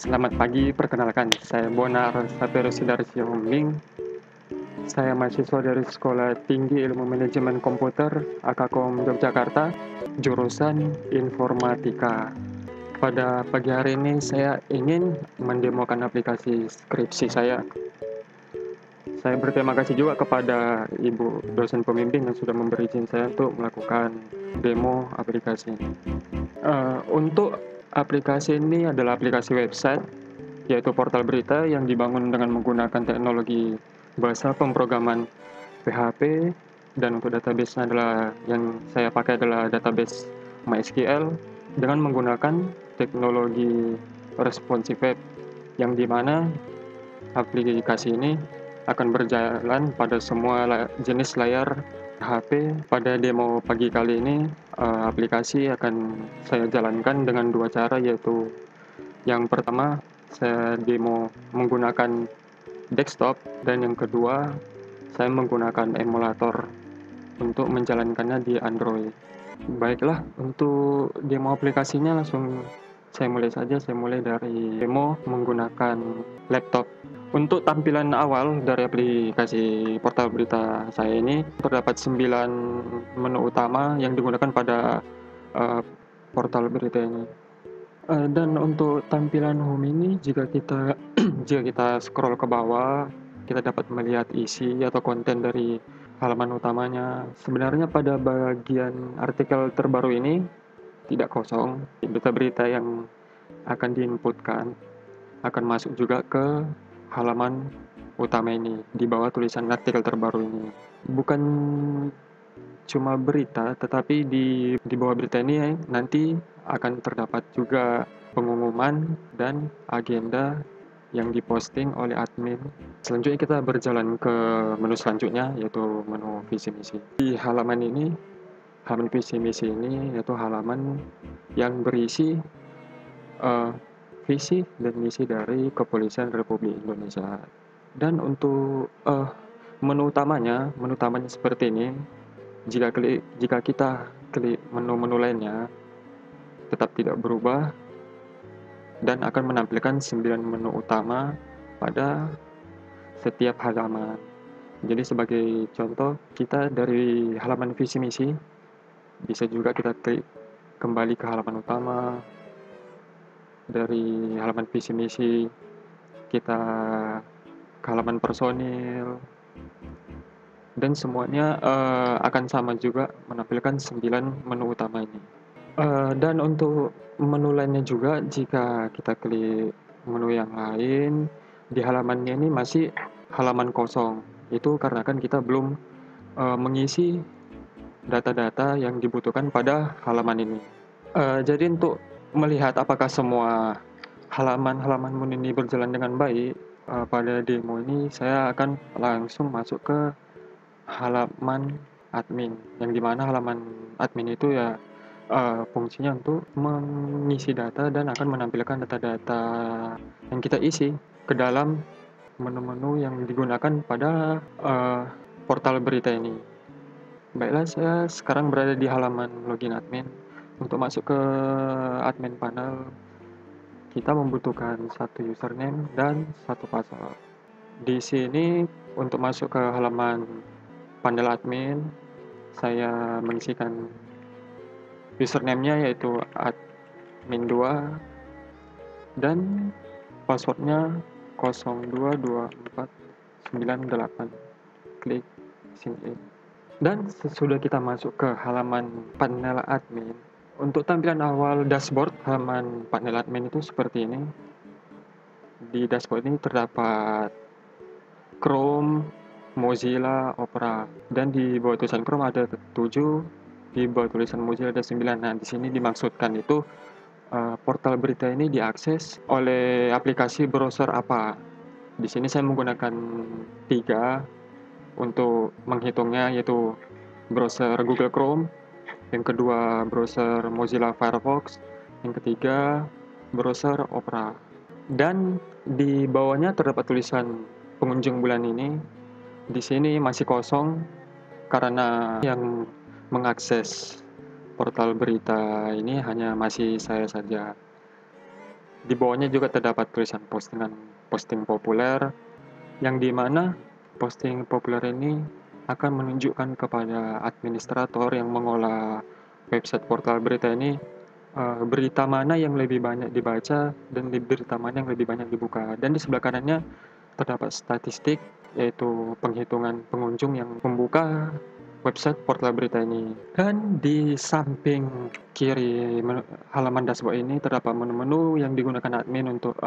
Selamat pagi, perkenalkan, saya Bonar Saperus dari Sihombing. Saya mahasiswa dari Sekolah Tinggi Ilmu Manajemen Komputer, Akakom Yogyakarta, jurusan Informatika. Pada pagi hari ini saya ingin mendemokan aplikasi skripsi saya. Saya berterima kasih juga kepada Ibu dosen pembimbing yang sudah memberi izin saya untuk melakukan demo aplikasi ini. Untuk aplikasi ini adalah aplikasi website, yaitu portal berita yang dibangun dengan menggunakan teknologi bahasa pemrograman PHP, dan untuk database adalah yang saya pakai adalah database MySQL dengan menggunakan teknologi responsive web, yang dimana aplikasi ini akan berjalan pada semua jenis layar HP. Pada demo pagi kali ini, aplikasi akan saya jalankan dengan dua cara, yaitu yang pertama saya demo menggunakan desktop, dan yang kedua saya menggunakan emulator untuk menjalankannya di Android. Baiklah, untuk demo aplikasinya langsung saya mulai saja. Saya mulai dari demo menggunakan laptop. Untuk tampilan awal dari aplikasi portal berita saya ini, terdapat 9 menu utama yang digunakan pada portal berita ini. Dan untuk tampilan home ini, jika kita scroll ke bawah, kita dapat melihat isi atau konten dari halaman utamanya. Sebenarnya pada bagian artikel terbaru ini tidak kosong. Berita-berita yang akan diinputkan akan masuk juga ke halaman utama ini di bawah tulisan artikel terbaru ini. Bukan cuma berita, tetapi di bawah berita ini nanti akan terdapat juga pengumuman dan agenda yang diposting oleh admin. Selanjutnya kita berjalan ke menu selanjutnya, yaitu menu visi misi. Di halaman ini, halaman visi misi ini yaitu halaman yang berisi visi dan misi dari Kepolisian Republik Indonesia. Dan untuk menu utamanya seperti ini. Jika kita klik menu-menu lainnya, tetap tidak berubah dan akan menampilkan 9 menu utama pada setiap halaman. Jadi sebagai contoh, kita dari halaman visi misi bisa juga kita klik kembali ke halaman utama. Dari halaman visi misi kita ke halaman personil, dan semuanya akan sama juga menampilkan 9 menu utama ini. Dan untuk menu lainnya juga, jika kita klik menu yang lain, di halamannya ini masih halaman kosong. Itu karena kan kita belum mengisi data-data yang dibutuhkan pada halaman ini. Jadi untuk melihat apakah semua halaman-halaman menu ini berjalan dengan baik, pada demo ini saya akan langsung masuk ke halaman admin, yang dimana halaman admin itu ya fungsinya untuk mengisi data dan akan menampilkan data-data yang kita isi ke dalam menu-menu yang digunakan pada portal berita ini. Baiklah, saya sekarang berada di halaman login admin. Untuk masuk ke admin panel, kita membutuhkan satu username dan satu password. Di sini untuk masuk ke halaman panel admin, saya mengisikan username-nya yaitu admin2 dan passwordnya 022498. Klik sign in. Dan sesudah kita masuk ke halaman panel admin, untuk tampilan awal dashboard halaman panel admin itu seperti ini. Di dashboard ini terdapat Chrome, Mozilla, Opera, dan di bawah tulisan Chrome ada 7, di bawah tulisan Mozilla ada 9. Nah, di sini dimaksudkan itu portal berita ini diakses oleh aplikasi browser apa. Di sini saya menggunakan 3 untuk menghitungnya, yaitu browser Google Chrome, yang kedua browser Mozilla Firefox, yang ketiga browser Opera. Dan di bawahnya terdapat tulisan pengunjung bulan ini. Di sini masih kosong karena yang mengakses portal berita ini hanya masih saya saja. Di bawahnya juga terdapat tulisan posting populer, yang di mana posting populer ini akan menunjukkan kepada administrator yang mengolah website portal berita ini berita mana yang lebih banyak dibaca dan berita mana yang lebih banyak dibuka. Dan di sebelah kanannya terdapat statistik, yaitu penghitungan pengunjung yang membuka website portal berita ini. Dan di samping kiri halaman dashboard ini terdapat menu-menu yang digunakan admin untuk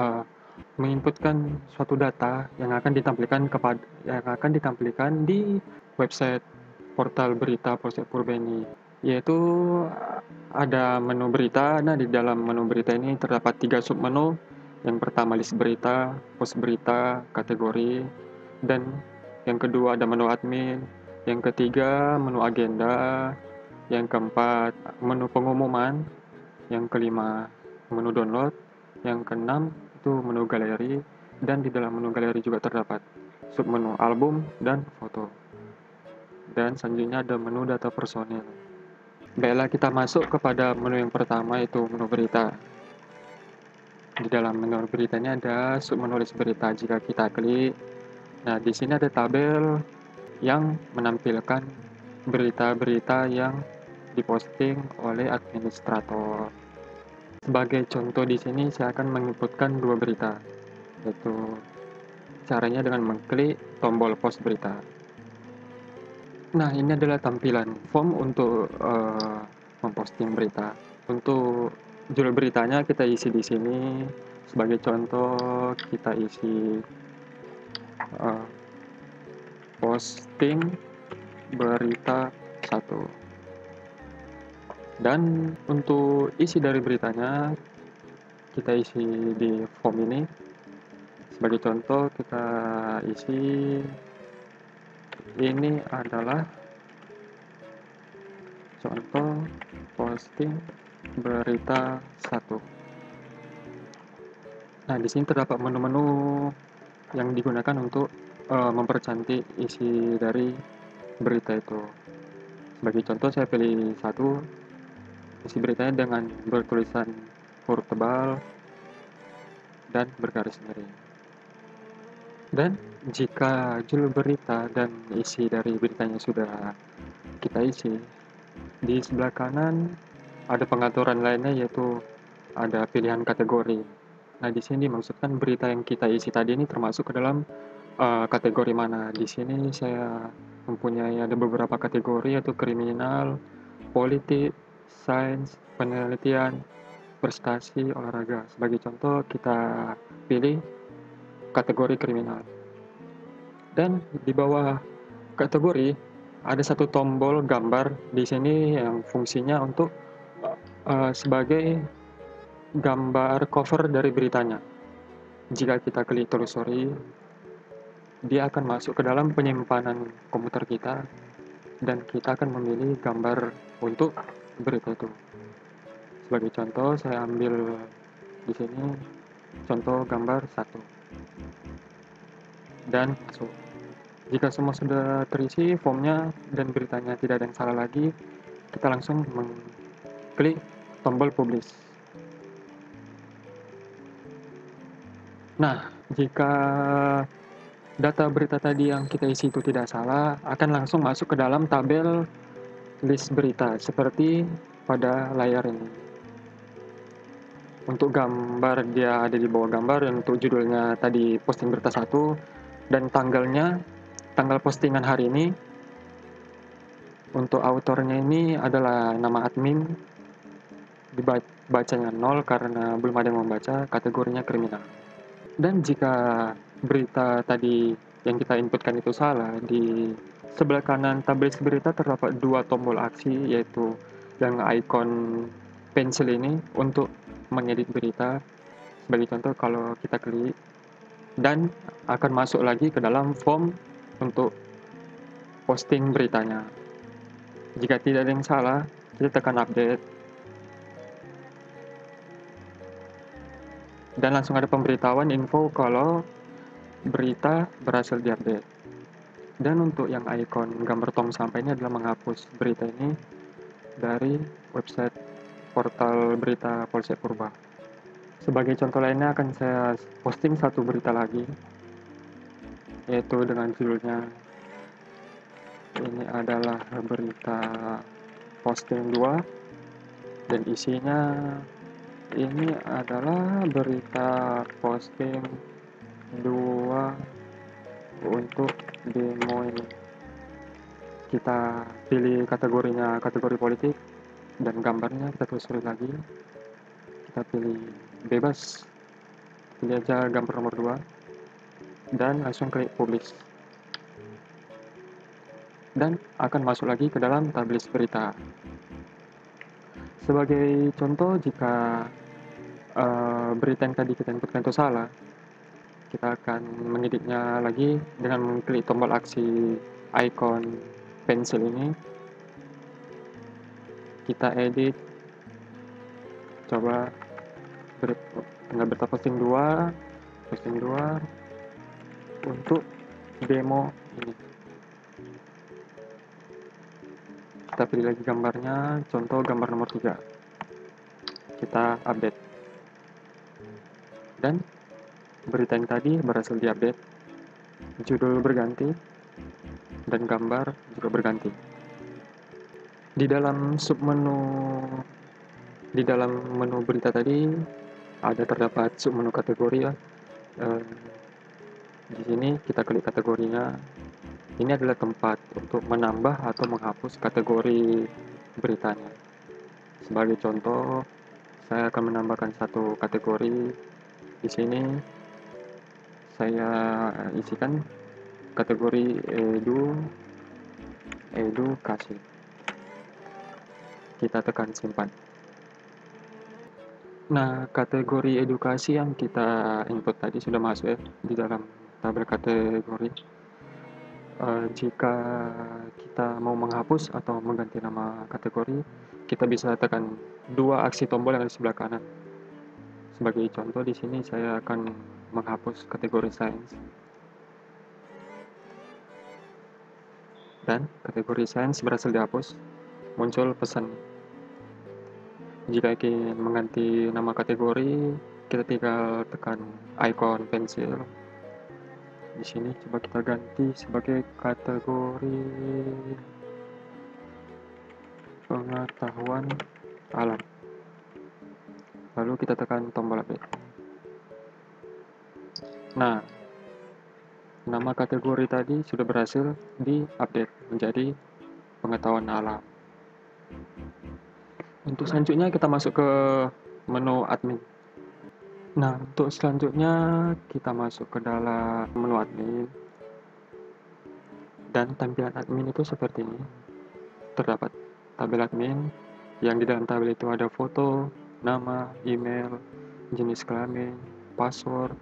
menginputkan suatu data yang akan ditampilkan di website portal berita Polsek Purba ini, yaitu ada menu berita. Nah, di dalam menu berita ini terdapat 3 submenu. Yang pertama list berita, post berita, kategori, dan yang kedua ada menu admin, yang ketiga menu agenda, yang keempat menu pengumuman, yang kelima menu download, yang keenam itu menu galeri, dan di dalam menu galeri juga terdapat submenu album dan foto. Dan selanjutnya ada menu data personil. Baiklah, kita masuk kepada menu yang pertama, yaitu menu berita. Di dalam menu beritanya ada submenu list berita. Jika kita klik, nah di sini ada tabel yang menampilkan berita-berita yang diposting oleh administrator. Sebagai contoh di sini saya akan menginputkan 2 berita, yaitu caranya dengan mengklik tombol post berita. Nah, ini adalah tampilan form untuk memposting berita. Untuk judul beritanya kita isi di sini. Sebagai contoh, kita isi posting berita 1. Dan untuk isi dari beritanya kita isi di form ini. Sebagai contoh, kita isi ini adalah contoh posting berita 1. Nah, di sini terdapat menu-menu yang digunakan untuk mempercantik isi dari berita itu. Sebagai contoh, saya pilih 1, isi beritanya dengan bertulisan huruf tebal dan bergaris miring. Dan jika judul berita dan isi dari beritanya sudah kita isi, di sebelah kanan ada pengaturan lainnya, yaitu ada pilihan kategori. Nah, di sini dimaksudkan berita yang kita isi tadi ini termasuk ke dalam kategori mana. Di sini saya mempunyai ada beberapa kategori, yaitu kriminal, politik, sains, penelitian, prestasi, olahraga. Sebagai contoh, kita pilih kategori kriminal. Dan di bawah kategori ada satu tombol gambar di sini yang fungsinya untuk sebagai gambar cover dari beritanya. Jika kita klik telusuri, dia akan masuk ke dalam penyimpanan komputer kita dan kita akan memilih gambar untuk berita itu. Sebagai contoh, saya ambil di sini contoh gambar 1 dan masuk. Jika semua sudah terisi formnya dan beritanya tidak ada yang salah lagi, kita langsung mengklik tombol publish. Nah, jika data berita tadi yang kita isi itu tidak salah, akan langsung masuk ke dalam tabel list berita seperti pada layar ini. Untuk gambar, dia ada di bawah gambar, dan untuk judulnya tadi posting berita 1, dan tanggal postingan hari ini. Untuk autornya ini adalah nama admin, dibacanya 0 karena belum ada yang membaca, kategorinya kriminal. Dan jika berita tadi yang kita inputkan itu salah, di sebelah kanan tabel berita terdapat 2 tombol aksi, yaitu yang ikon pensil ini untuk mengedit berita. Sebagai contoh, kalau kita klik, dan akan masuk lagi ke dalam form untuk posting beritanya. Jika tidak ada yang salah, kita tekan update. Dan langsung ada pemberitahuan info kalau berita berhasil diupdate. Dan untuk yang ikon gambar tong sampah ini adalah menghapus berita ini dari website portal berita Polsek Purba. Sebagai contoh lainnya akan saya posting satu berita lagi, yaitu dengan judulnya, ini adalah berita posting 2, dan isinya ini adalah berita posting 2 untuk demo ini. Kita pilih kategorinya kategori politik, dan gambarnya kita telusuri lagi. Kita pilih bebas, pilih aja gambar nomor 2, dan langsung klik publish. Dan akan masuk lagi ke dalam tabelis berita. Sebagai contoh, jika berita yang tadi kita inputkan itu salah, kita akan mengeditnya lagi dengan mengklik tombol aksi icon pensil ini. Kita edit, coba berita posting 2 untuk demo ini. Kita pilih lagi gambarnya, contoh gambar nomor 3. Kita update. Dan berita yang tadi berhasil diupdate. Judul berganti dan gambar juga berganti. Di dalam menu berita tadi ada terdapat submenu kategori ya. Di sini kita klik kategorinya. Ini adalah tempat untuk menambah atau menghapus kategori beritanya. Sebagai contoh, saya akan menambahkan satu kategori. Di sini saya isikan kategori edukasi. Kita tekan simpan. Nah, kategori edukasi yang kita input tadi sudah masuk ya di dalam tabel kategori. Jika kita mau menghapus atau mengganti nama kategori, kita bisa tekan 2 aksi tombol yang ada di sebelah kanan. Sebagai contoh, di sini saya akan menghapus kategori sains. Dan kategori sains berhasil dihapus. Muncul pesan. Jika ingin mengganti nama kategori, kita tinggal tekan icon pensil. Di sini coba kita ganti sebagai kategori pengetahuan alam. Lalu kita tekan tombol update. Nah, nama kategori tadi sudah berhasil di-update menjadi pengetahuan alam. Untuk selanjutnya kita masuk ke menu admin. Nah, untuk selanjutnya kita masuk ke dalam menu admin. Dan tampilan admin itu seperti ini. Terdapat tabel admin, yang di dalam tabel itu ada foto, nama, email, jenis kelamin, password,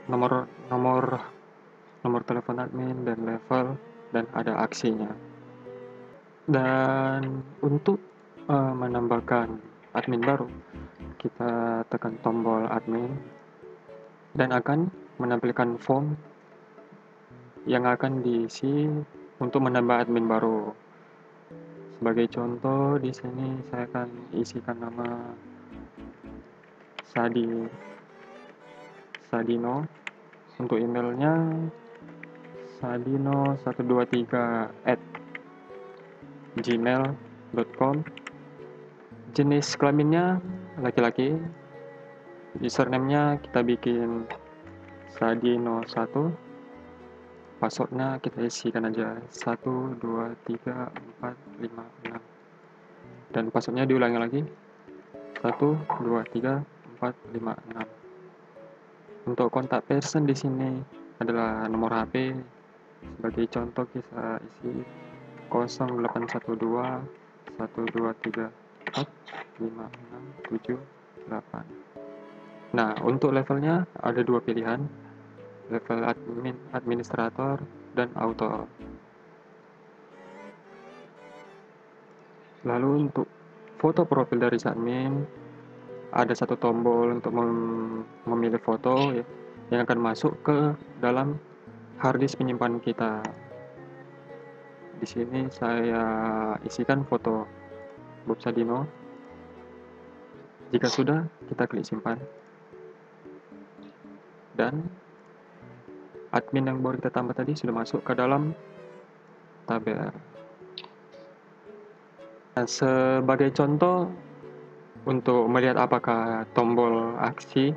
nomor telepon admin, dan level, dan ada aksinya. Dan untuk menambahkan admin baru, kita tekan tombol admin dan akan menampilkan form yang akan diisi untuk menambah admin baru. Sebagai contoh, di sini saya akan isikan nama Sadino. Untuk emailnya sadino123@gmail.com. Jenis kelaminnya laki-laki. Username-nya kita bikin Sadino1. Passwordnya kita isikan aja 123456. Dan passwordnya diulangi lagi 123456. Untuk kontak person di sini adalah nomor HP. Sebagai contoh kita isi 0812 1234 5678. Nah, untuk levelnya ada 2 pilihan, level administrator dan auto. Lalu untuk foto profil dari admin, ada satu tombol untuk memilih foto ya, yang akan masuk ke dalam harddisk penyimpanan kita. Di sini saya isikan foto Bob Sadino. Jika sudah, kita klik simpan. Dan admin yang baru kita tambah tadi sudah masuk ke dalam tabel. Nah, sebagai contoh, untuk melihat apakah tombol aksi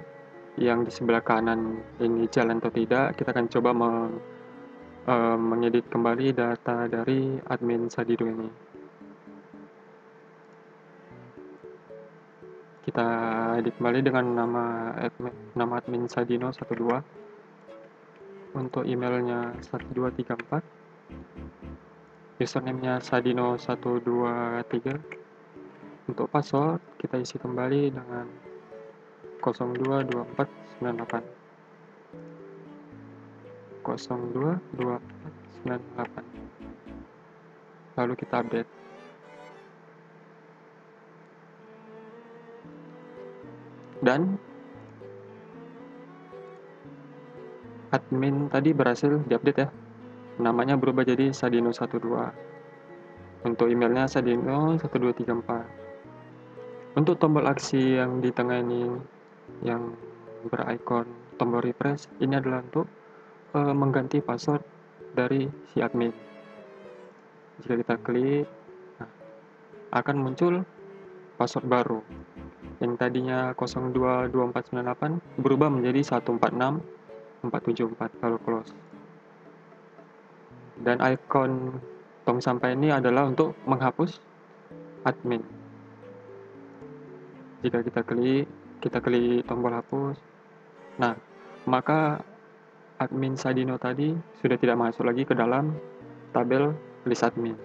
yang di sebelah kanan ini jalan atau tidak, kita akan coba mengedit kembali data dari admin Sadido ini. Kita edit kembali dengan nama admin Sadino 12. Untuk emailnya 1234, username-nya Sadino123. Untuk password kita isi kembali dengan 022498 022498. Lalu kita update. Dan admin tadi berhasil diupdate ya. Namanya berubah jadi Sadino12. Untuk emailnya Sadino1234. Untuk tombol aksi yang di tengah ini yang berikon tombol refresh, ini adalah untuk mengganti password dari si admin. Jika kita klik, akan muncul password baru. Yang tadinya 022498 berubah menjadi 146474, lalu close. Dan ikon tong sampah ini adalah untuk menghapus admin. Jika kita klik tombol hapus. Nah, maka admin Sadino tadi sudah tidak masuk lagi ke dalam tabel list admin.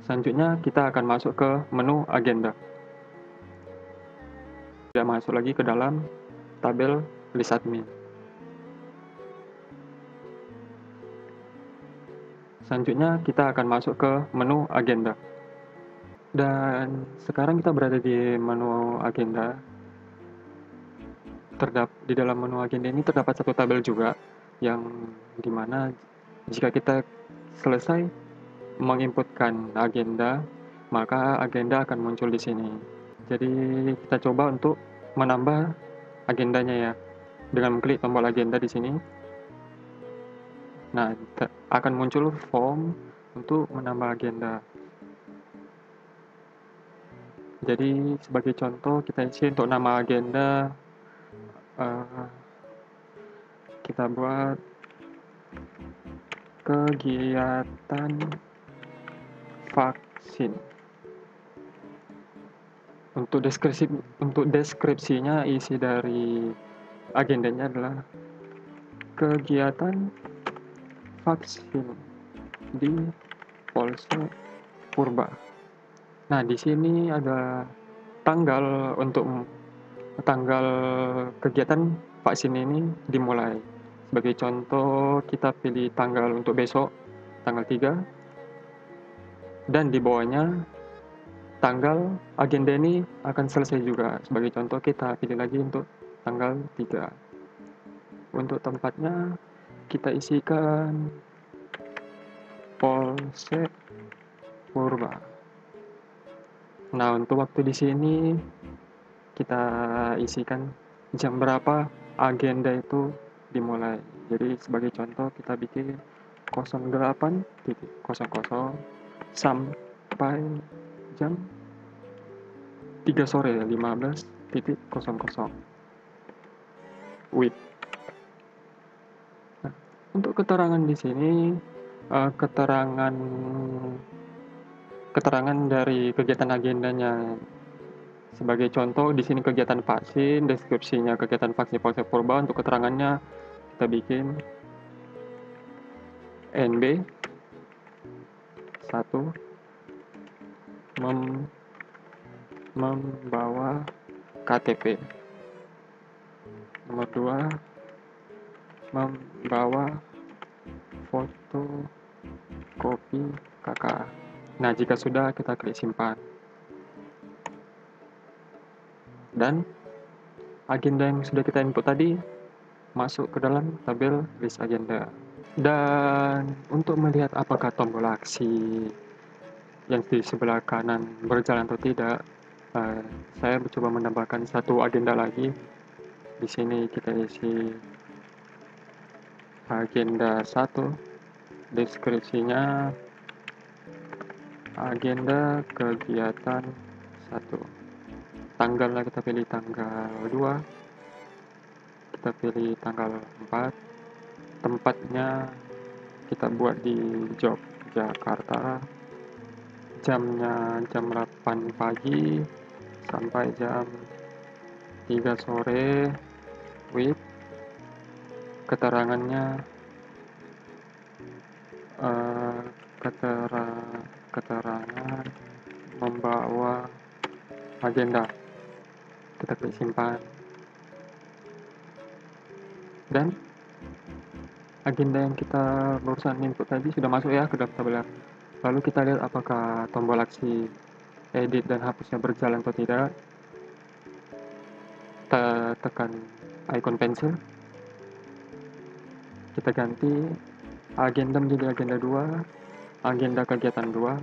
Selanjutnya kita akan masuk ke menu agenda. Tidak masuk lagi ke dalam tabel list admin. Selanjutnya kita akan masuk ke menu agenda. Dan sekarang kita berada di menu agenda. Di dalam menu agenda ini terdapat satu tabel juga, yang dimana jika kita selesai menginputkan agenda, maka agenda akan muncul di sini. Jadi kita coba untuk menambah agendanya ya, dengan mengklik tombol agenda di sini. Nah, akan muncul form untuk menambah agenda. Jadi sebagai contoh kita isi untuk nama agenda, kita buat kegiatan vaksin. Untuk deskripsinya isi dari agendanya adalah kegiatan vaksin di Polsek Purba. Nah, di sini ada tanggal kegiatan vaksin ini dimulai. Sebagai contoh, kita pilih tanggal untuk besok, tanggal 3. Dan di bawahnya, tanggal agenda ini akan selesai juga. Sebagai contoh, kita pilih lagi untuk tanggal 3. Untuk tempatnya, kita isikan Polsek Purba. Nah, untuk waktu di sini kita isikan jam berapa agenda itu dimulai. Jadi sebagai contoh kita bikin 08.00 sampai jam 3 sore 15.00 WIB. Nah, untuk keterangan di sini keterangan dari kegiatan agendanya. Sebagai contoh di sini kegiatan vaksin, deskripsinya kegiatan vaksin Polsek Purba. Untuk keterangannya kita bikin NB 1 membawa KTP. Nomor 2 membawa foto kopi KK. Nah, jika sudah kita klik simpan. Dan agenda yang sudah kita input tadi masuk ke dalam tabel list agenda. Dan untuk melihat apakah tombol aksi yang di sebelah kanan berjalan atau tidak, saya mencoba menambahkan satu agenda lagi. Di sini kita isi agenda 1, deskripsinya agenda kegiatan 1. Tanggalnya kita pilih tanggal 2, kita pilih tanggal 4, tempatnya kita buat di Yogyakarta, jamnya jam 8 pagi sampai jam 3 sore, with keterangannya keterangan membawa agenda. Kita klik simpan, dan agenda yang kita barusan input tadi sudah masuk ya ke dalam tabel. Lalu kita lihat apakah tombol aksi edit dan hapusnya berjalan atau tidak. Kita tekan icon pensil, kita ganti agenda menjadi agenda 2, agenda kegiatan 2,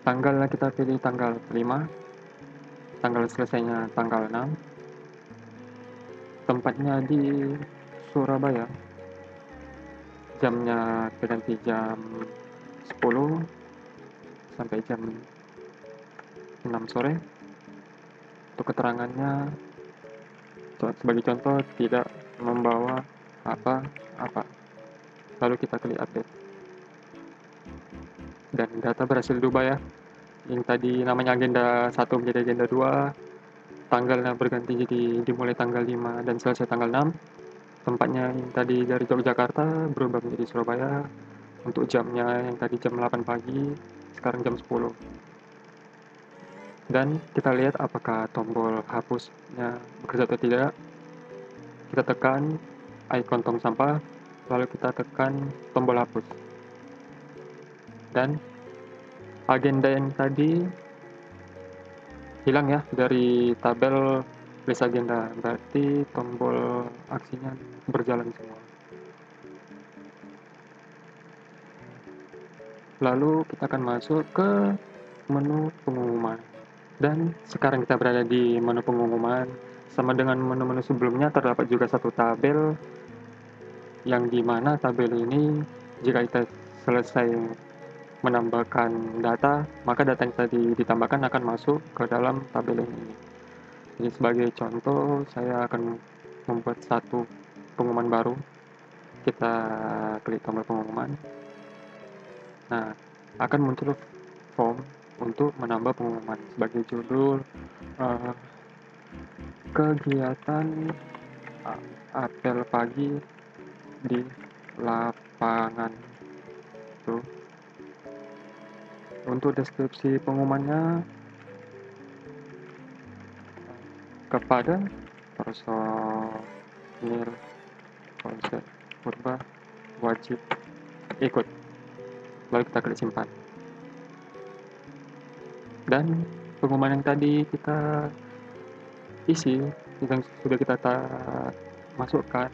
tanggalnya kita pilih tanggal 5, tanggal selesainya tanggal 6, tempatnya di Surabaya, jamnya kita ganti jam 10 sampai jam 6 sore. Untuk keterangannya, sebagai contoh, tidak membawa apa-apa. Lalu kita klik update, dan data berhasil diubah ya. Yang tadi namanya agenda 1 menjadi agenda 2, tanggalnya berganti jadi dimulai tanggal 5 dan selesai tanggal 6. Tempatnya yang tadi dari Yogyakarta berubah menjadi Surabaya. Untuk jamnya yang tadi jam 8 pagi, sekarang jam 10. Dan kita lihat apakah tombol hapusnya bekerja atau tidak. Kita tekan icon tong sampah, lalu kita tekan tombol hapus. Dan agenda yang tadi hilang ya dari tabel list agenda, berarti tombol aksinya berjalan semua. Lalu kita akan masuk ke menu pengumuman. Dan sekarang kita berada di menu pengumuman. Sama dengan menu-menu sebelumnya, terdapat juga satu tabel, yang dimana tabel ini jika kita selesai menambahkan data, maka data yang tadi ditambahkan akan masuk ke dalam tabel ini. Jadi sebagai contoh, saya akan membuat satu pengumuman baru. Kita klik tombol pengumuman. Nah, akan muncul form untuk menambah pengumuman sebagai judul kegiatan apel pagi di lapangan. Tuh. Untuk deskripsi pengumumannya, kepada personil Polsek Purba wajib ikut. Lalu kita klik simpan. Dan pengumuman yang tadi kita isi, yang sudah kita masukkan,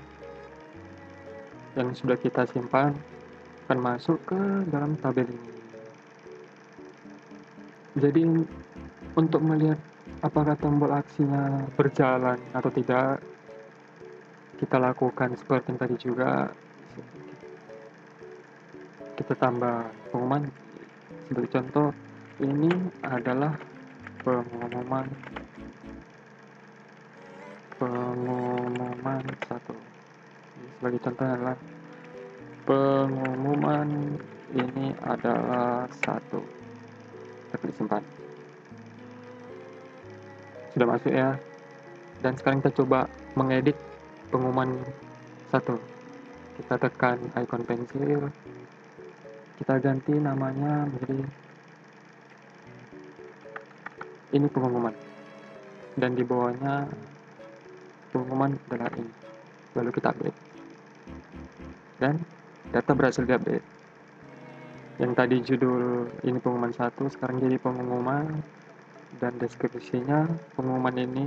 yang sudah kita simpan, akan masuk ke dalam tabel ini. Jadi untuk melihat apakah tombol aksinya berjalan atau tidak, kita lakukan seperti yang tadi juga. Kita tambah pengumuman. Sebagai contoh, ini adalah pengumuman 1. Sebagai contoh adalah pengumuman ini adalah 1. Kita klik simpan. Sudah masuk ya. Dan sekarang kita coba mengedit pengumuman 1. Kita tekan icon pensil, kita ganti namanya menjadi ini pengumuman, dan di bawahnya pengumuman adalah ini. Lalu kita update, dan data berhasil diupdate. Yang tadi judul ini pengumuman 1, sekarang jadi pengumuman, dan deskripsinya pengumuman ini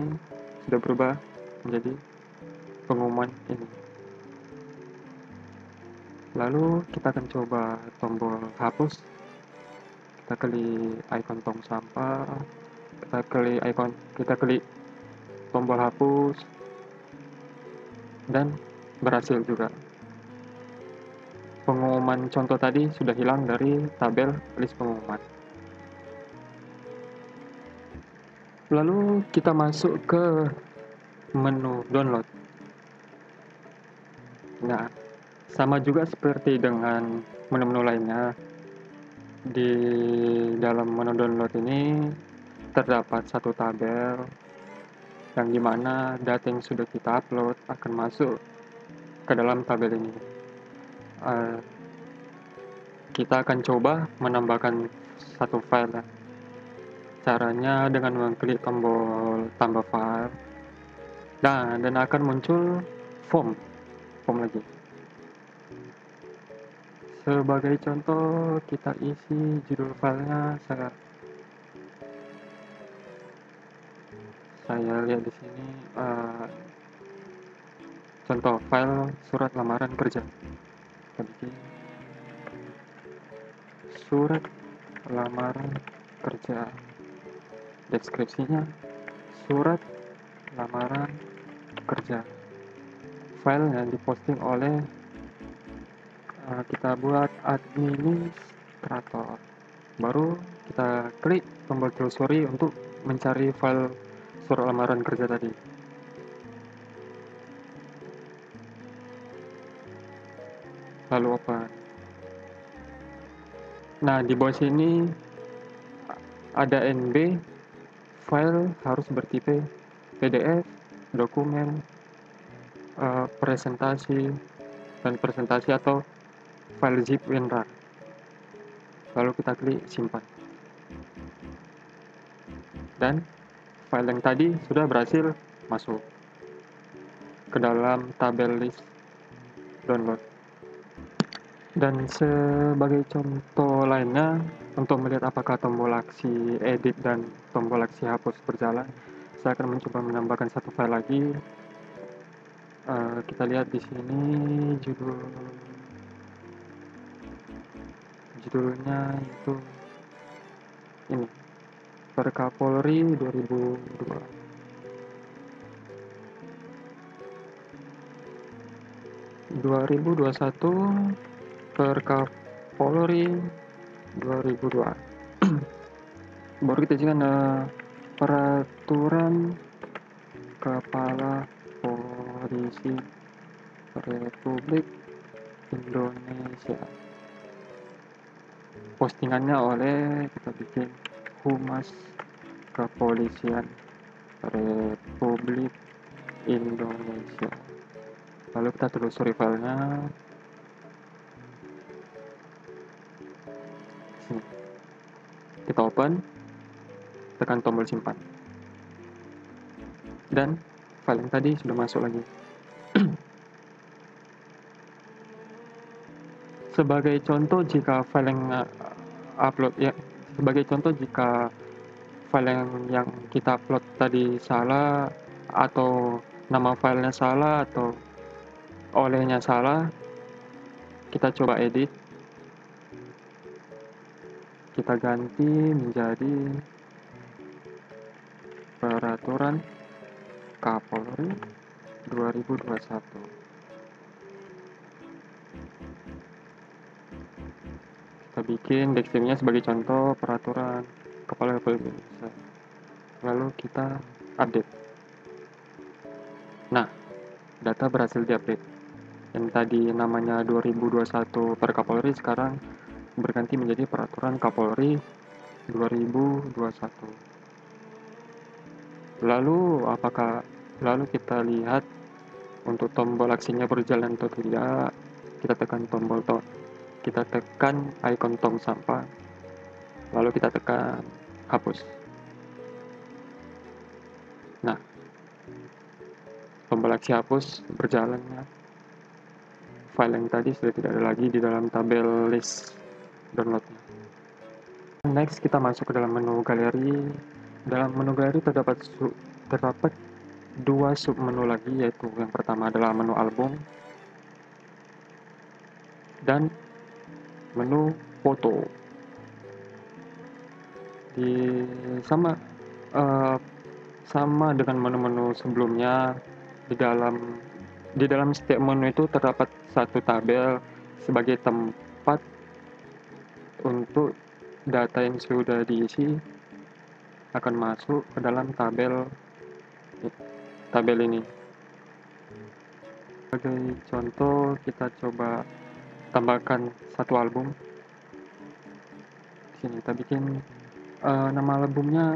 sudah berubah menjadi pengumuman ini. Lalu kita akan coba tombol hapus. Kita klik icon tong sampah. Kita klik tombol hapus dan berhasil juga. Pengumuman contoh tadi sudah hilang dari tabel list pengumuman. Lalu kita masuk ke menu download. Nah, sama juga seperti dengan menu-menu lainnya. Di dalam menu download ini terdapat satu tabel yang dimana data yang sudah kita upload akan masuk ke dalam tabel ini. Kita akan coba menambahkan satu file. Caranya dengan mengklik tombol tambah file. Dan akan muncul form lagi. Sebagai contoh, kita isi judul filenya. Saya lihat di sini contoh file surat lamaran kerja. Kita bikin surat lamaran kerja. Deskripsinya surat lamaran kerja. File yang diposting oleh kita buat administrator. Baru kita klik tombol telusuri untuk mencari file surat lamaran kerja tadi. Lalu open. Nah, di bawah sini ada NB, file harus bertipe PDF, dokumen, presentasi atau file zip WinRAR. Lalu kita klik simpan. Dan file yang tadi sudah berhasil masuk ke dalam tabel list download. Dan sebagai contoh lainnya, untuk melihat apakah tombol aksi edit dan tombol aksi hapus berjalan, saya akan mencoba menambahkan satu file lagi. Kita lihat di sini judulnya itu ini, Per Kapolri 2021 Per Kapolri 2002. Baru kita jadikan peraturan Kepala Polisi Republik Indonesia. Postingannya oleh, kita bikin Humas Kepolisian Republik Indonesia. Lalu kita telusuri filenya. Sini. Kita open, tekan tombol simpan. Dan file yang tadi sudah masuk lagi. Sebagai contoh jika file yang kita upload tadi salah, atau nama filenya salah, atau olehnya salah, kita coba edit. Kita ganti menjadi Peraturan Kapolri 2021. Kita bikin deskripsinya sebagai contoh Peraturan Kepala Republik Indonesia. Lalu kita update. Nah, data berhasil diupdate. Yang tadi namanya 2021 Per Kapolri sekarang berganti menjadi Peraturan Kapolri 2021. Lalu kita lihat untuk tombol aksinya berjalan atau tidak. Kita tekan icon tong sampah, lalu kita tekan hapus. Nah, tombol aksi hapus berjalannya. File yang tadi sudah tidak ada lagi di dalam tabel list downloadnya. Next, kita masuk ke dalam menu galeri. Dalam menu galeri terdapat dua submenu lagi, yaitu yang pertama adalah menu album dan menu foto. Di sama eh, sama dengan menu-menu sebelumnya, di dalam setiap menu itu terdapat satu tabel sebagai tempat untuk data yang sudah diisi akan masuk ke dalam tabel ini. Sebagai contoh, kita coba tambahkan satu album. Di sini kita bikin nama albumnya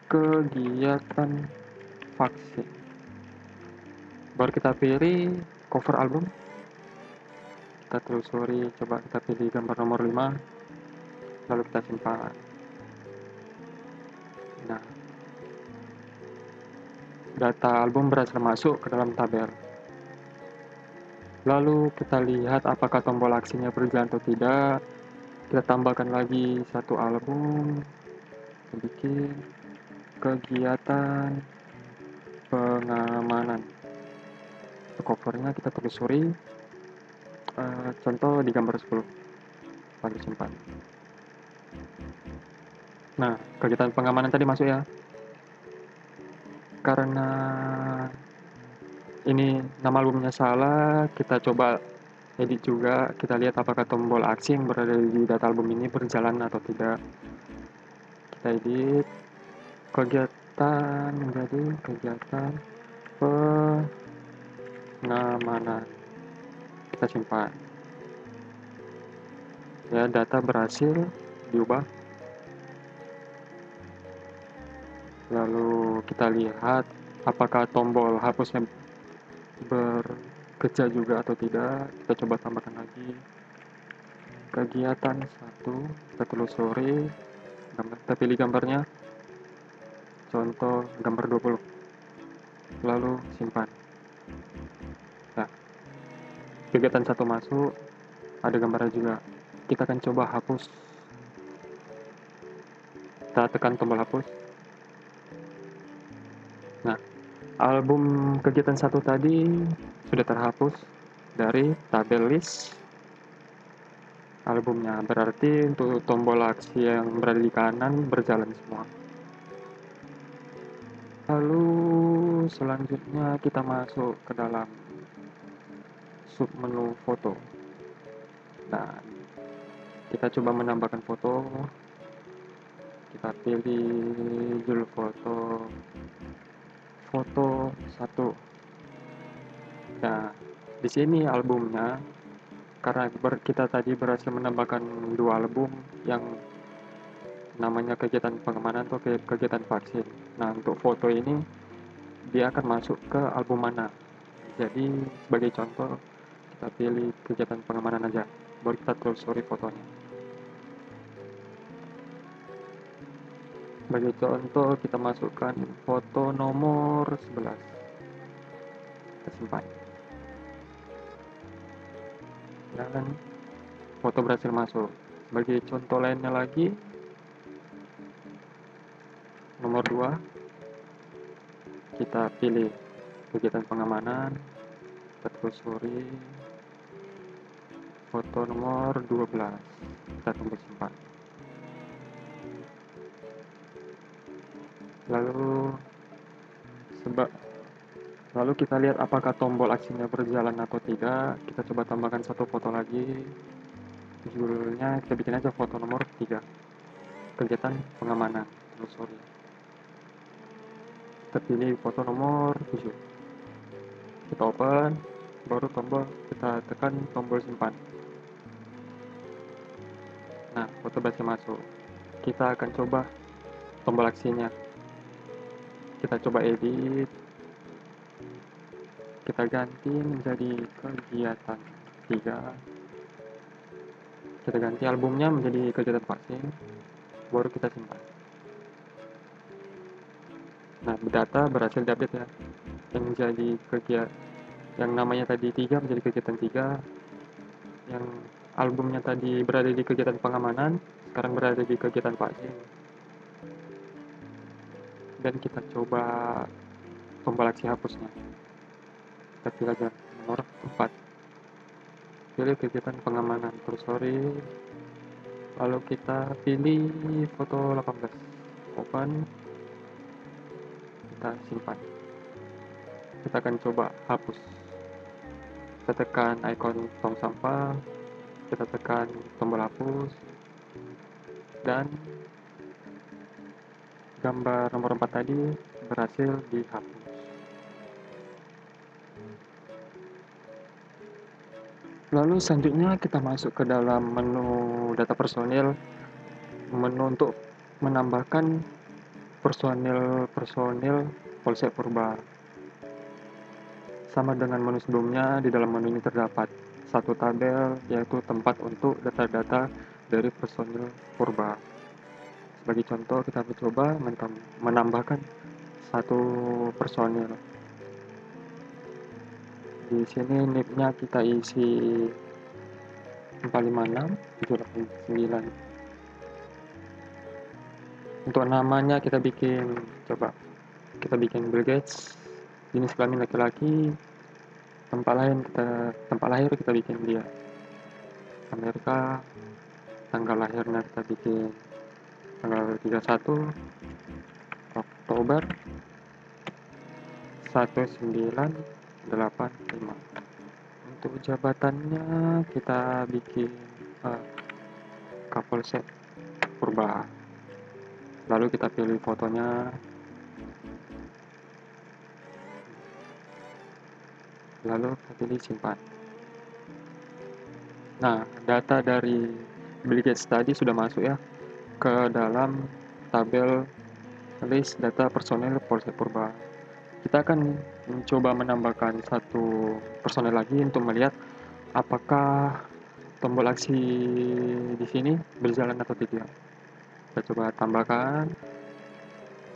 kegiatan vaksin. Baru kita pilih cover album. Kita telusuri, coba kita pilih gambar nomor 5, lalu kita simpan. Nah, data album berhasil masuk ke dalam tabel. Lalu kita lihat apakah tombol aksinya berjalan atau tidak. Kita tambahkan lagi satu album, kita bikin kegiatan pengamanan. Covernya kita telusuri, contoh di gambar 10, lalu simpan. Nah, kegiatan pengamanan tadi masuk ya. Karena ini nama albumnya salah, kita coba edit juga. Kita lihat apakah tombol aksi yang berada di data album ini berjalan atau tidak. Kita edit kegiatan menjadi kegiatan pengamanan. Kita simpan. Ya, data berhasil diubah. Lalu kita lihat apakah tombol hapusnya bekerja juga atau tidak. Kita coba tambahkan lagi kegiatan 1, kita telusuri, kita pilih gambarnya, contoh gambar 20, lalu simpan. Nah, kegiatan 1 masuk, ada gambarnya juga. Kita akan coba hapus. Kita tekan tombol hapus. Nah, album kegiatan 1 tadi sudah terhapus dari tabel list albumnya. Berarti untuk tombol aksi yang berada di kanan berjalan semua. Lalu selanjutnya kita masuk ke dalam submenu foto. Nah, kita coba menambahkan foto. Kita pilih judul foto 1. Nah, di sini albumnya, karena kita tadi berhasil menambahkan 2 album yang namanya kegiatan pengamanan atau kegiatan vaksin. Nah, untuk foto ini dia akan masuk ke album mana. Jadi sebagai contoh kita pilih kegiatan pengamanan aja, baru kita telusuri fotonya. Sebagai contoh kita masukkan foto nomor 11, kita simpan. Dan foto berhasil masuk. Sebagai contoh lainnya lagi, nomor 2, kita pilih kegiatan pengamanan, kita telusuri foto nomor 12, kita tunggu simpan. Lalu kita lihat apakah tombol aksinya berjalan atau tidak. Kita coba tambahkan satu foto lagi. Judulnya kita bikin aja foto nomor 3, kegiatan pengamanan. Telusuri. Kita pilih foto nomor 7. Kita open, baru kita tekan tombol simpan. Nah, foto berhasil masuk. Kita akan coba tombol aksinya. Kita coba edit. Kita ganti menjadi kegiatan 3. Kita ganti albumnya menjadi kegiatan vaksin, baru kita simpan. Nah, data berhasil diupdate ya. Yang jadi yang namanya tadi 3 menjadi kegiatan 3. Yang albumnya tadi berada di kegiatan pengamanan, sekarang berada di kegiatan vaksin. Dan kita coba tombol aksi hapusnya. Kita pilih aja nomor 4. pilih kegiatan pengamanan kursori, lalu kita pilih foto 18, open, kita simpan. Kita akan coba hapus. Kita tekan ikon tong sampah, kita tekan tombol hapus, dan gambar nomor 4 tadi berhasil dihapus. Lalu selanjutnya kita masuk ke dalam menu data personil, menu untuk menambahkan personil Polsek Purba. Sama dengan menu sebelumnya, di dalam menu ini terdapat satu tabel, yaitu tempat untuk data-data dari personil Purba. Sebagai contoh, kita mencoba menambahkan satu personil. Di sini NIP-nya kita isi 456 789. Untuk namanya kita bikin Bill Gates, jenis kelamin laki-laki, tempat lahir kita bikin dia Amerika, tanggal lahirnya kita bikin tanggal 31 Oktober 1985. Untuk jabatannya kita bikin Kapolsek Purba. Lalu kita pilih fotonya, lalu kita pilih simpan. Nah, data dari Bill Gates tadi sudah masuk ya ke dalam tabel list data personel Polsek Purba. Kita akan mencoba menambahkan satu personel lagi untuk melihat apakah tombol aksi di sini berjalan atau tidak. Kita coba tambahkan.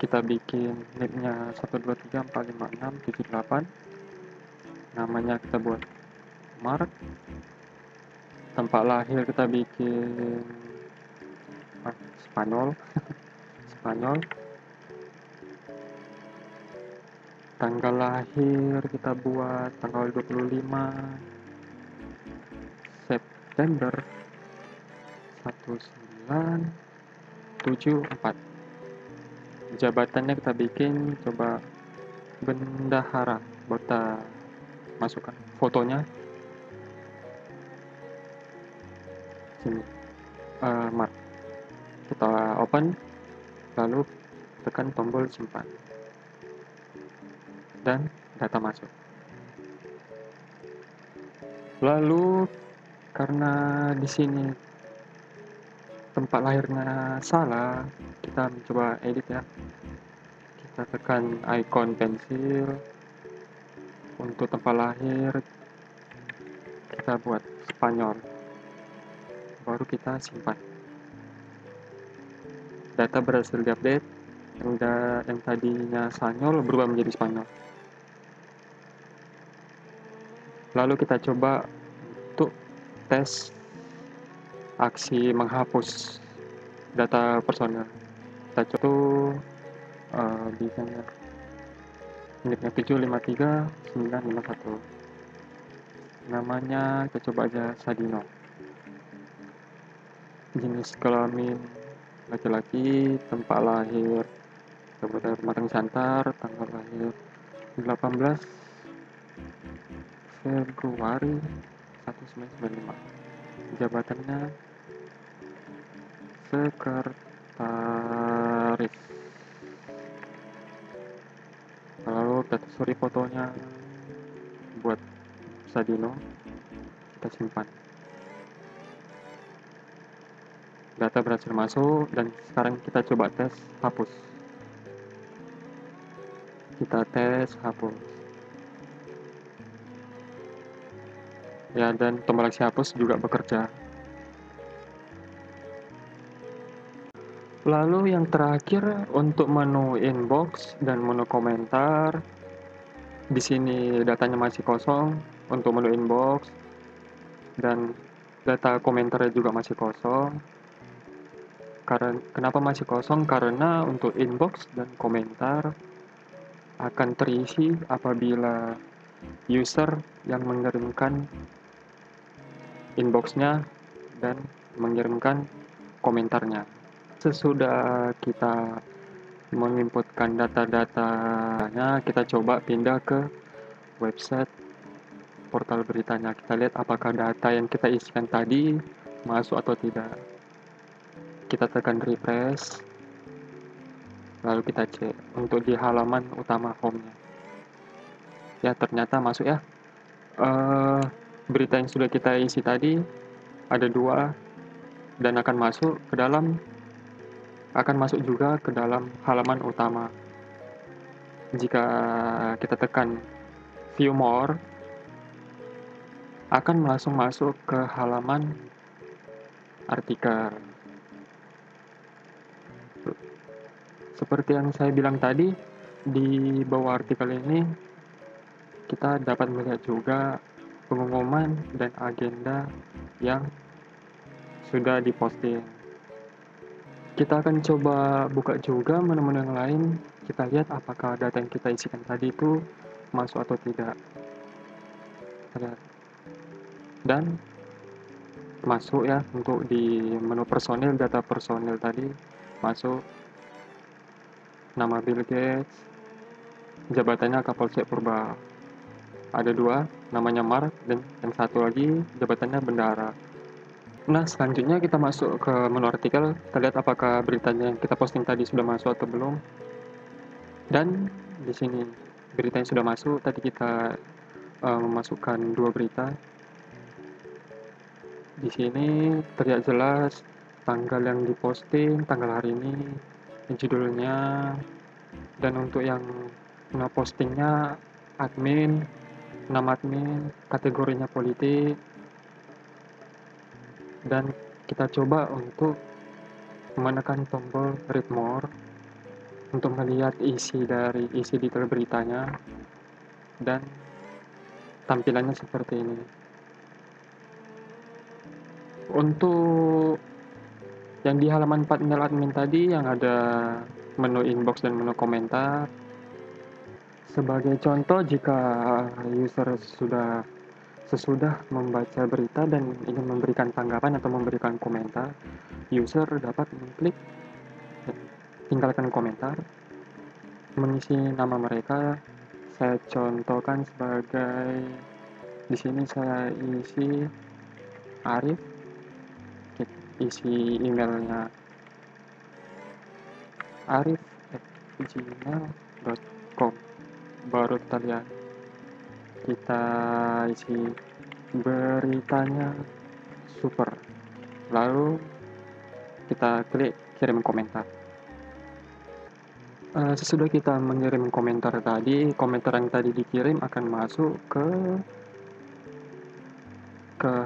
Kita bikin NIP-nya 123456778. Namanya kita buat Mark. Tempat lahir kita bikin Spanyol. Spanyol. Tanggal lahir kita buat tanggal 25 September 1974. Jabatannya kita bikin coba bendahara. Kita masukkan fotonya sini, Mark. Kita open, lalu tekan tombol simpan, dan data masuk. Lalu karena di sini tempat lahirnya salah, kita mencoba edit ya. Kita tekan ikon pensil. Untuk tempat lahir kita buat Spanyol, baru kita simpan. Data berhasil diupdate. Yang tadinya Spanyol berubah menjadi Spanyol. Lalu kita coba untuk tes aksi menghapus data personel. Kita coba bikinnya NIP-nya 753951. Namanya kita coba aja Sadino. Jenis kelamin laki-laki, tempat lahir Kabupaten Pematang Siantar, tanggal lahir 18 Februari 1995. Jabatannya sekretaris. Lalu kita sorry fotonya buat Sadino, kita simpan. Data berhasil masuk, dan sekarang kita coba tes hapus. Kita tes hapus. Ya, dan tombol aksi hapus juga bekerja. Lalu yang terakhir untuk menu inbox dan menu komentar. Di sini datanya masih kosong untuk menu inbox, dan data komentarnya juga masih kosong. Kenapa masih kosong? Karena untuk inbox dan komentar akan terisi apabila user yang mengirimkan inbox-nya dan mengirimkan komentarnya. Sesudah kita menginputkan data-datanya, kita coba pindah ke website portal beritanya. Kita lihat apakah data yang kita isikan tadi masuk atau tidak. Kita tekan refresh, lalu kita cek untuk di halaman utama home-nya. Ya, ternyata masuk ya. Berita yang sudah kita isi tadi ada 2 dan akan masuk juga ke dalam halaman utama. Jika kita tekan view more, akan langsung masuk ke halaman artikel. Seperti yang saya bilang tadi, di bawah artikel ini kita dapat melihat juga pengumuman dan agenda yang sudah diposting. Kita akan coba buka juga menu-menu yang lain, kita lihat apakah data yang kita isikan tadi itu masuk atau tidak. Lihat. Dan masuk ya, untuk di menu personil, data personil tadi masuk nama Bill Gates, jabatannya Kapolsek Purba. Ada 2, namanya Mark, dan yang satu lagi jabatannya Bendara. Nah, selanjutnya kita masuk ke menu artikel, kita lihat apakah beritanya yang kita posting tadi sudah masuk atau belum. Dan di sini berita yang sudah masuk, tadi kita memasukkan 2 berita. Di sini terlihat jelas tanggal yang diposting, tanggal hari ini, judulnya, dan untuk yang ngepostingnya admin, nama admin, kategorinya politik. Dan kita coba untuk menekan tombol read more untuk melihat isi detail beritanya, dan tampilannya seperti ini. Untuk yang di halaman panel admin tadi yang ada menu inbox dan menu komentar, sebagai contoh jika user sesudah membaca berita dan ingin memberikan tanggapan atau memberikan komentar, user dapat mengklik tinggalkan komentar, mengisi nama mereka. Saya contohkan sebagai, di sini saya isi Arif, isi emailnya arif@gmail.com. Baru kita lihat, kita isi beritanya super, lalu kita klik kirim komentar. Sesudah kita mengirim komentar tadi, komentar yang tadi dikirim akan masuk ke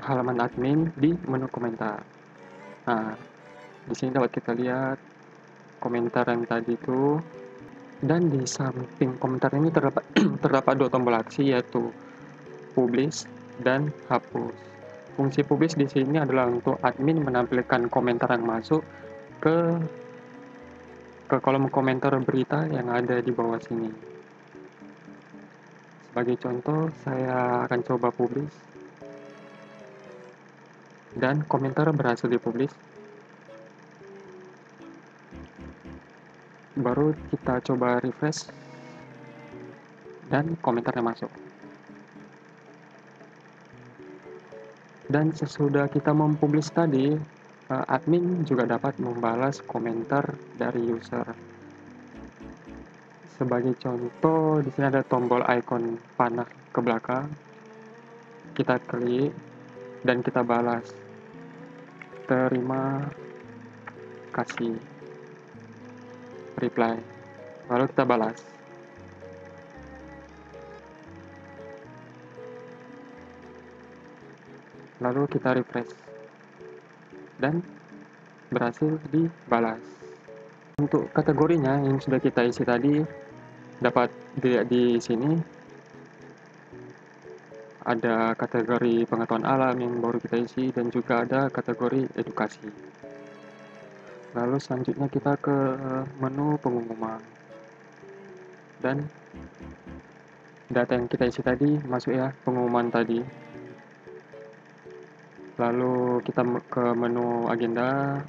halaman admin di menu komentar. Nah, di sini dapat kita lihat komentar yang tadi itu, dan di samping komentar ini terdapat 2 tombol aksi, yaitu publish dan hapus. Fungsi publish di sini adalah untuk admin menampilkan komentar yang masuk ke kolom komentar berita yang ada di bawah sini. Sebagai contoh, saya akan coba publish, dan komentar berhasil dipublish. Baru kita coba refresh, dan komentarnya masuk. Dan sesudah kita mempublish tadi, admin juga dapat membalas komentar dari user. Sebagai contoh, di sini ada tombol icon panah ke belakang. Kita klik dan kita balas. Terima kasih. Reply. Lalu kita balas. Lalu kita refresh. Dan berhasil dibalas. Untuk kategorinya yang sudah kita isi tadi, dapat dilihat di sini. Ada kategori pengetahuan alam yang baru kita isi, dan juga ada kategori edukasi. Lalu selanjutnya kita ke menu pengumuman. Dan data yang kita isi tadi masuk ya, pengumuman tadi. Lalu kita ke menu agenda.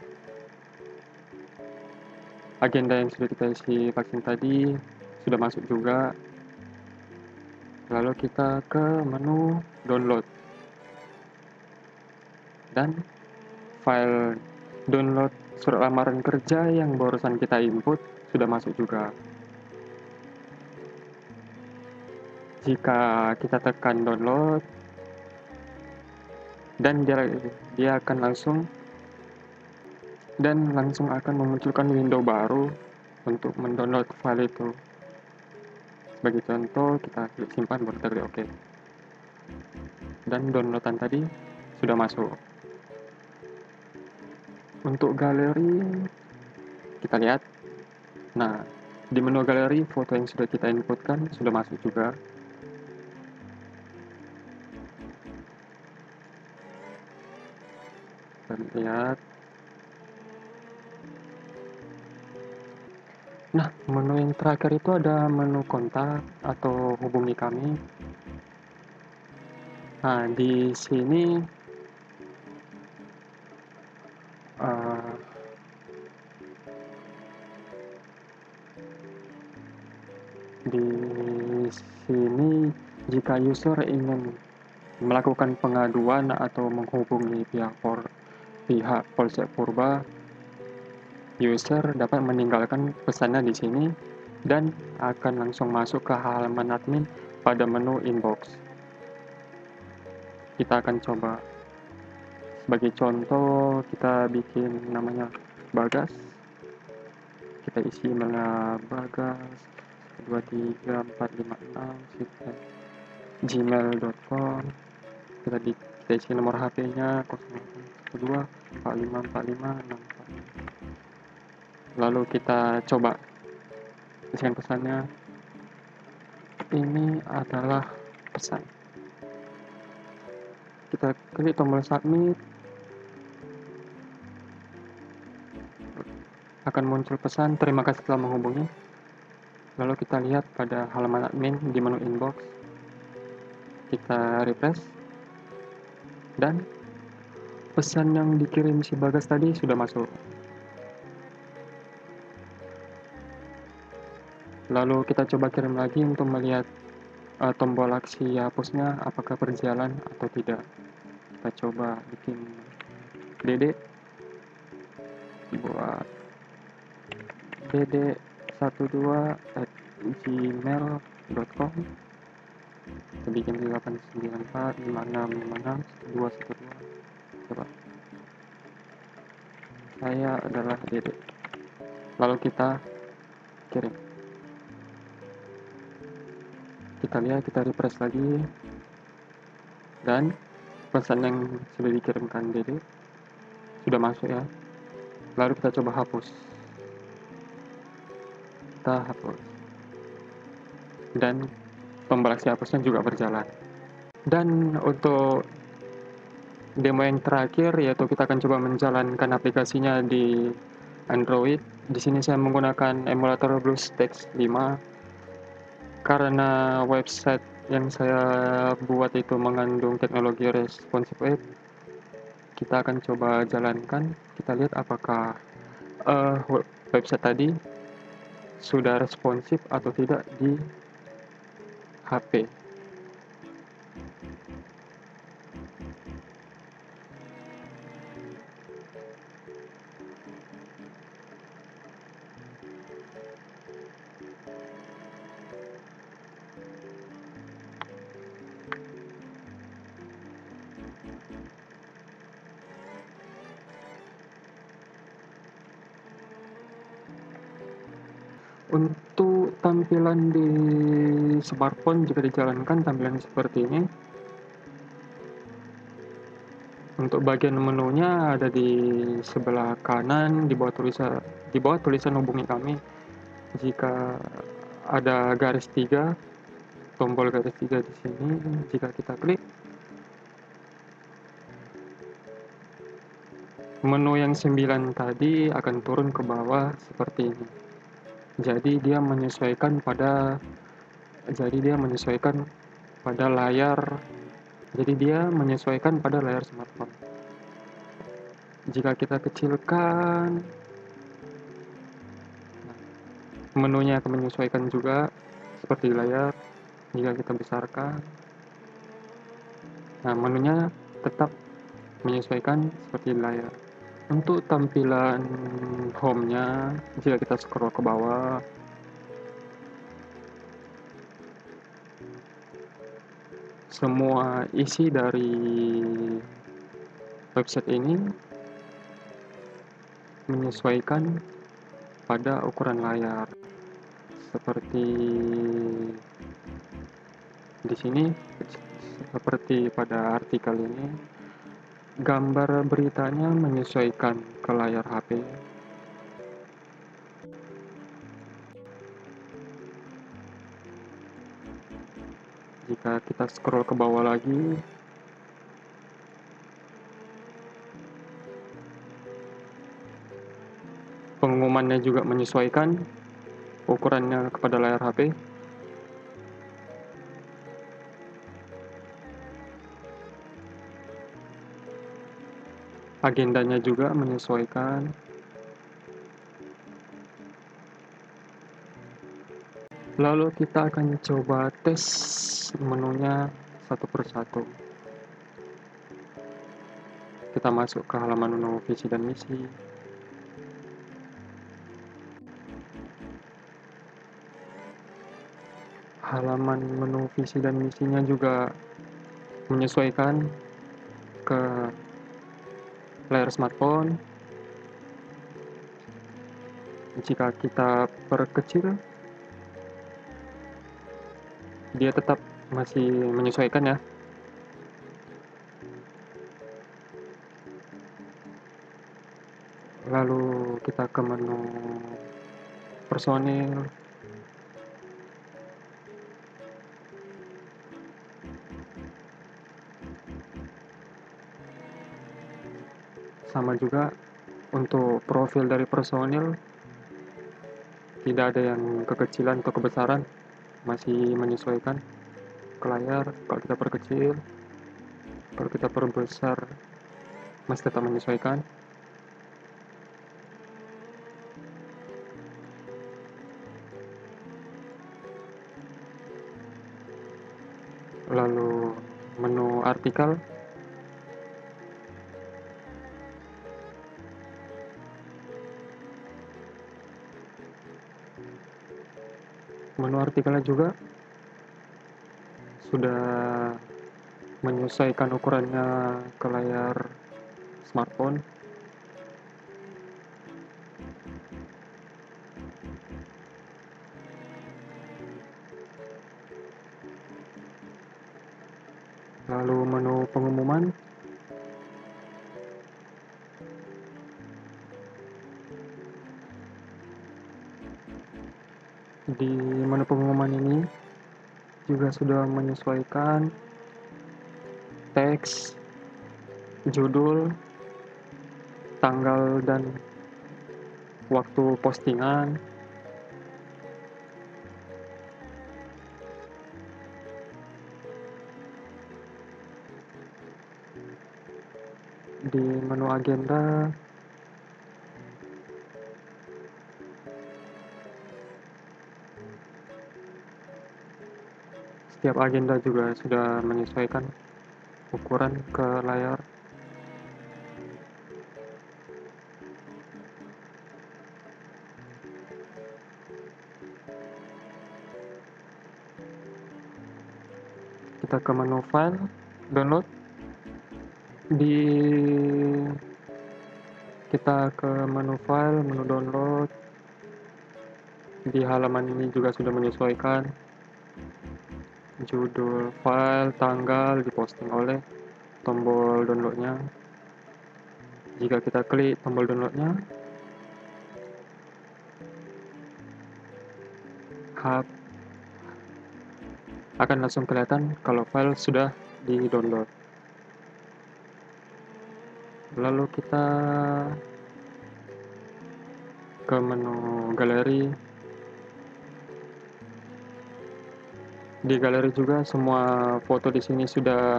Agenda yang sudah kita isi vaksin tadi sudah masuk juga. Lalu kita ke menu download. Dan file download surat lamaran kerja yang barusan kita input sudah masuk juga. Jika kita tekan download, dan dia akan langsung akan memunculkan window baru untuk mendownload file itu. Sebagai contoh, kita klik simpan baru kita klik OK. Dan downloadan tadi sudah masuk. Untuk galeri, kita lihat. Nah, di menu galeri, foto yang sudah kita inputkan sudah masuk juga. Kita lihat. Nah, menu yang terakhir itu ada menu kontak atau hubungi kami. Nah, di sini jika user ingin melakukan pengaduan atau menghubungi pihak Polsek Purba, user dapat meninggalkan pesannya di sini dan akan langsung masuk ke halaman admin pada menu inbox. Kita akan coba. Sebagai contoh, kita bikin namanya Bagas. Kita isi emailnya Bagas 23456 kita isi nomor HP-nya 0812 4545 lalu kita coba isikan pesannya. Ini adalah pesan. Kita klik tombol submit, akan muncul pesan terima kasih telah menghubungi. Lalu kita lihat pada halaman admin di menu inbox, kita refresh, dan pesan yang dikirim si Bagas tadi sudah masuk. Lalu kita coba kirim lagi untuk melihat tombol aksi hapusnya apakah berjalan atau tidak. Kita coba bikin Dede buat dede12@gmail.com. Kita bikin di 89456561212. Coba. Saya adalah Dede. Lalu kita kirim. Kita lihat, kita refresh lagi. Dan pesan yang sudah dikirimkan Dede sudah masuk ya. Lalu kita coba hapus. Kita hapus. Dan tombol aksi hapusnya juga berjalan. Dan untuk demo yang terakhir yaitu kita akan coba menjalankan aplikasinya di Android. Di sini saya menggunakan emulator BlueStacks 5 karena website yang saya buat itu mengandung teknologi responsive web. Kita akan coba jalankan. Kita lihat apakah website tadi sudah responsif atau tidak di HP. Untuk tampilan di smartphone jika dijalankan tampilan seperti ini. Untuk bagian menunya ada di sebelah kanan di bawah tulisan hubungi kami. Jika ada garis 3, tombol garis 3 di sini, jika kita klik, menu yang 9 tadi akan turun ke bawah seperti ini. Jadi dia menyesuaikan pada layar. Jadi dia menyesuaikan pada layar smartphone. Jika kita kecilkan, menunya akan menyesuaikan juga seperti di layar. Jika kita besarkan, nah menunya tetap menyesuaikan seperti di layar. Untuk tampilan home-nya, jika kita scroll ke bawah, semua isi dari website ini menyesuaikan pada ukuran layar. Seperti di sini, seperti pada artikel ini, gambar beritanya menyesuaikan ke layar HP. Jika kita scroll ke bawah lagi, pengumumannya juga menyesuaikan ukurannya kepada layar HP. Agendanya juga menyesuaikan. Lalu kita akan coba tes menunya satu persatu. Kita masuk ke halaman menu visi dan misi. Halaman menu visi dan misinya juga menyesuaikan ke layar smartphone. Jika kita perkecil, dia tetap masih menyesuaikan ya. Lalu kita ke menu personil. Sama juga untuk profil dari personil, tidak ada yang kekecilan atau kebesaran, masih menyesuaikan ke layar. Kalau kita perkecil, kalau kita perbesar, masih tetap menyesuaikan. Lalu menu artikel, menu artikelnya juga sudah menyesuaikan ukurannya ke layar smartphone. Lalu menu pengumuman, di menu pengumuman ini juga sudah menyesuaikan teks, judul, tanggal dan waktu postingan. Di menu agenda, setiap agenda juga sudah menyesuaikan ukuran ke layar. Kita ke menu file, download. Kita ke menu file, menu download. Di halaman ini juga sudah menyesuaikan judul file, tanggal diposting oleh tombol downloadnya. Jika kita klik tombol downloadnya, akan langsung kelihatan kalau file sudah di-download. Lalu kita ke menu galeri. Di galeri juga semua foto di sini sudah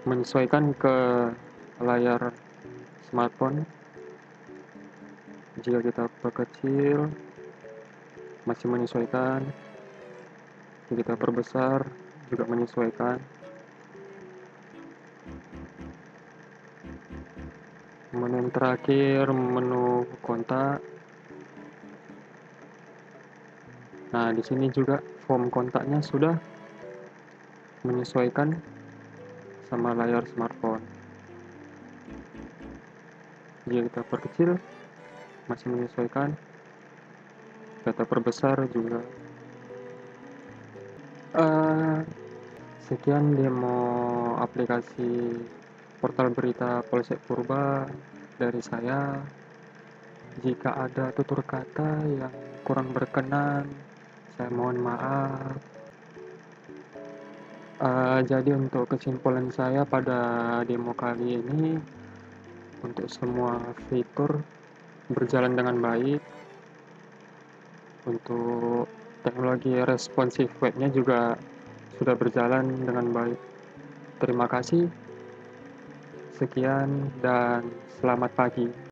menyesuaikan ke layar smartphone. Jika kita perkecil, masih menyesuaikan. Jika kita perbesar, juga menyesuaikan. Menu yang terakhir, menu kontak. Nah, di sini juga form kontaknya sudah menyesuaikan sama layar smartphone. Jika kita perkecil, masih menyesuaikan. Kita perbesar juga. Sekian demo aplikasi portal berita Polsek Purba dari saya. Jika ada tutur kata yang kurang berkenan, saya mohon maaf. Jadi untuk kesimpulan saya pada demo kali ini, untuk semua fitur berjalan dengan baik. Untuk teknologi responsif webnya juga sudah berjalan dengan baik. Terima kasih. Sekian dan selamat pagi.